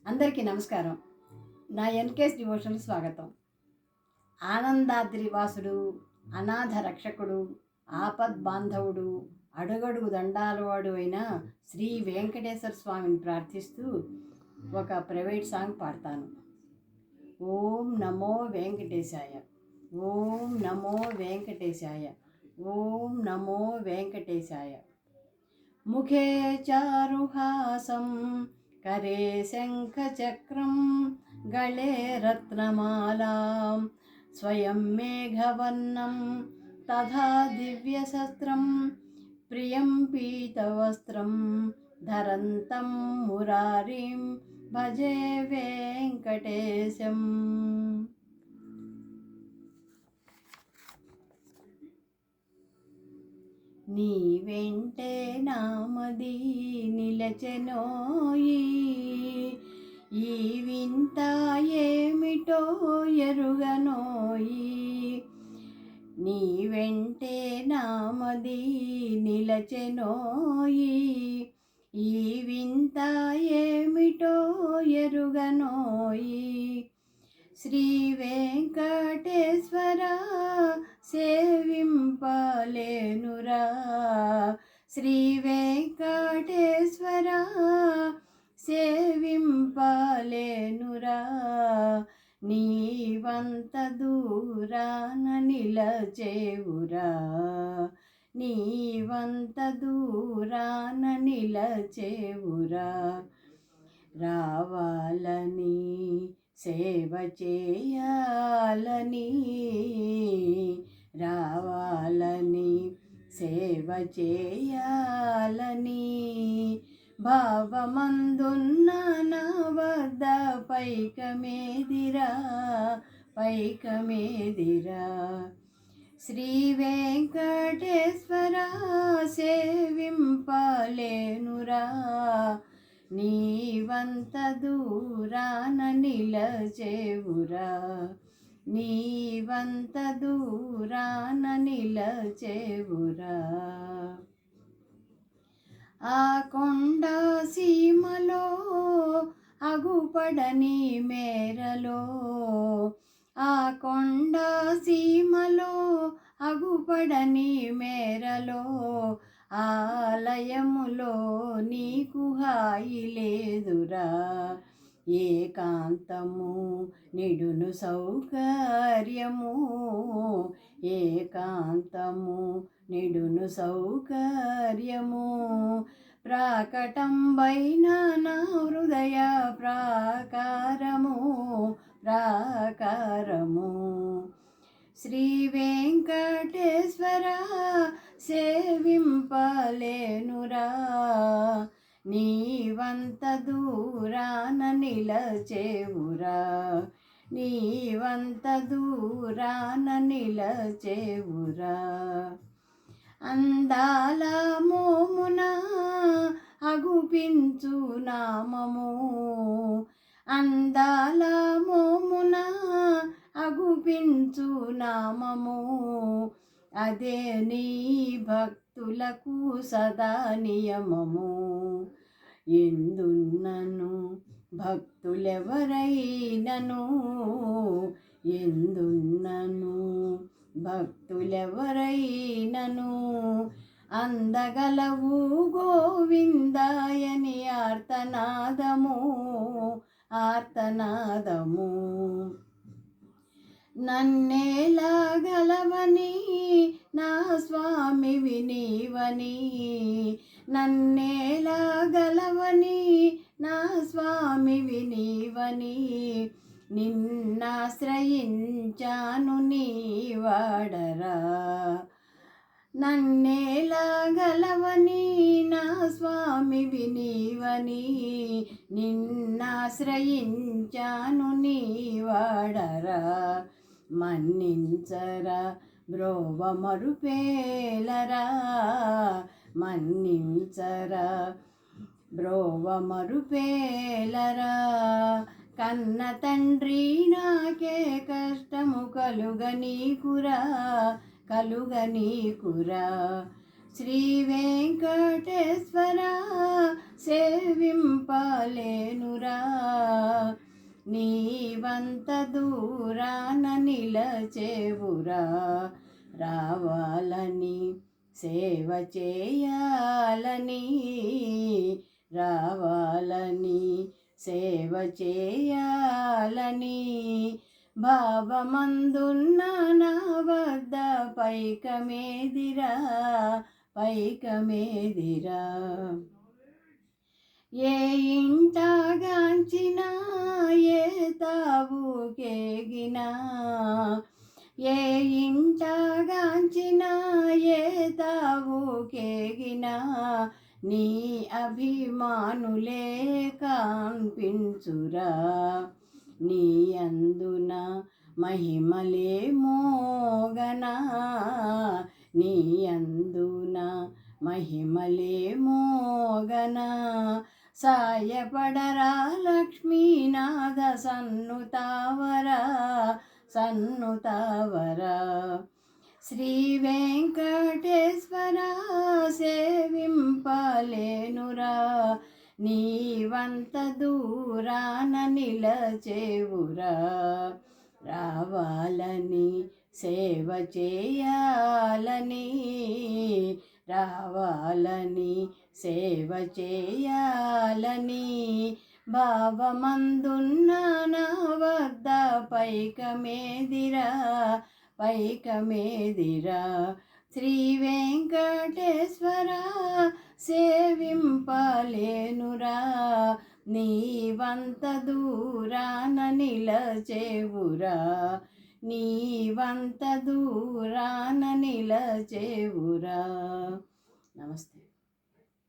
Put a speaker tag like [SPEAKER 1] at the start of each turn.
[SPEAKER 1] అందరికీ నమస్కారం. నా ఎన్కేఎస్ డివోషన్‌కి స్వాగతం. ఆనందాద్రి వాసుడు, అనాథ రక్షకుడు, ఆపద్బాంధవుడు, అడుగడుగు దండాలవాడు అయిన శ్రీ వెంకటేశ్వర స్వామిని ప్రార్థిస్తూ ఒక ప్రైవేట్ సాంగ్ పాడతాను. ఓం నమో వెంకటేశాయ, ఓం నమో వెంకటేశాయ, ఓం నమో వెంకటేశాయ. ముఖే చారుహాసం करे शङ्खचक्रं गले रत्नमालां स्वयं मेघवर्णं तथा दिव्यशस्त्रं प्रियं पीतवस्त्रं धरन्तं मुरारिं भजे वेङ्कटेशम्. నీ వెంటే నామది నిలచెనోయి, ఈ వింత ఏమిటో ఎరుగనోయి. నీ వెంటే నామది నిలచెనోయి, ఈ వింత ఏమిటో ఎరుగనోయి. శ్రీ వెంకటేశ్వర సేవింపలేనురా, శ్రీ వెంకటేశ్వర సేవింపలేనురా. నీవంత దూరాన నిలచేవురా, నీవంత దూరాన నిలచేవురా. రావాలని సేవ చేయాలని, రావాలని సేవ చేయాలని భావమందున్న నా వద్ద పైకమేదిరా, పైకమేదిరా. శ్రీ వెంకటేశ్వర సేవింపలేనురా, నీవంత దూరాన నిలచేవురా, నీవంత దూరాన నిలచేవురా. ఆ కొండ సీమలో అగుపడని మేరలో, ఆ కొండ సీమలో అగుపడని మేరలో, ఆలయములో నీకు హాయి లేదురా. ఏకాంతము నిడును సౌకర్యము, ఏకాంతము నిడును సౌకర్యము. ప్రాకటంబైన నా హృదయ ప్రాకారము, ప్రాకారము. శ్రీ వెంకటేశ్వర సేవింపలేనురా, నీవంత దూరాన నిలచేవురా, నీవంత దూరాన నిలచేవురా. అందాల మోమున అగుపించు నామము, అందాల మోమున అగుపించు నామము. అదే నీ భక్తులకు సదా నియమము. ఎందున్నను భక్తులెవరైనను, ఎందున్నను భక్తులెవరైనను అందగలవు గోవిందాయని ఆర్తనాదము, ఆర్తనాదము. నన్నేలాగలవని నా స్వామివి నీవని, నన్నేలాగలవని నా స్వామివి నీవని. నిన్నాశ్రయించాను నీవాడరా, నన్నేలాగలవని నా స్వామివి నీవని. నిన్నాశ్రయించాను నీవాడరా. మన్నించరా బ్రోవ మరుపేలరా, మన్నించరా బ్రోవ మరుపేలరా. కన్న తండ్రి నాకే కష్టము కలుగనీకురా, కలుగనీకురా. శ్రీ వెంకటేశ్వర సేవింపలేనురా, నీవంత దూరాన నిలచేవురా. రావాలని సేవ చేయాలని, రావాలని సేవ చేయాలని భావమందున్న నా వద్ద పైకమేదిరా, పైకమేదిరా. ఏ ఇంటగాంచినా ఏ తావుకేగినా, ఏ ఇంటగాంచినా ఏ తావుకేగినా నీ అభిమానులే కాన్పించురా. నీ అందున మహిమలే మోగనా, నీ అందున మహిమలే మోగనా. సాయపడరా లక్ష్మీనాథ సన్నుతావరా, సన్నుతావరా. శ్రీ వెంకటేశ్వర సేవింపలేనురా. నీవంత దూరాన నిలచేవురా. రావాలని సేవ చేయాలని, రావాలని సేవ చేయాలని భావమందున్న నా వద్ద పైకమేదిరా, పైకమేదిరా. శ్రీ వెంకటేశ్వర సేవింపలేనురా. నీవంత దూరాన నిలచేవురా, నీవంత దూరాన నిలచేవురా. నమస్తే.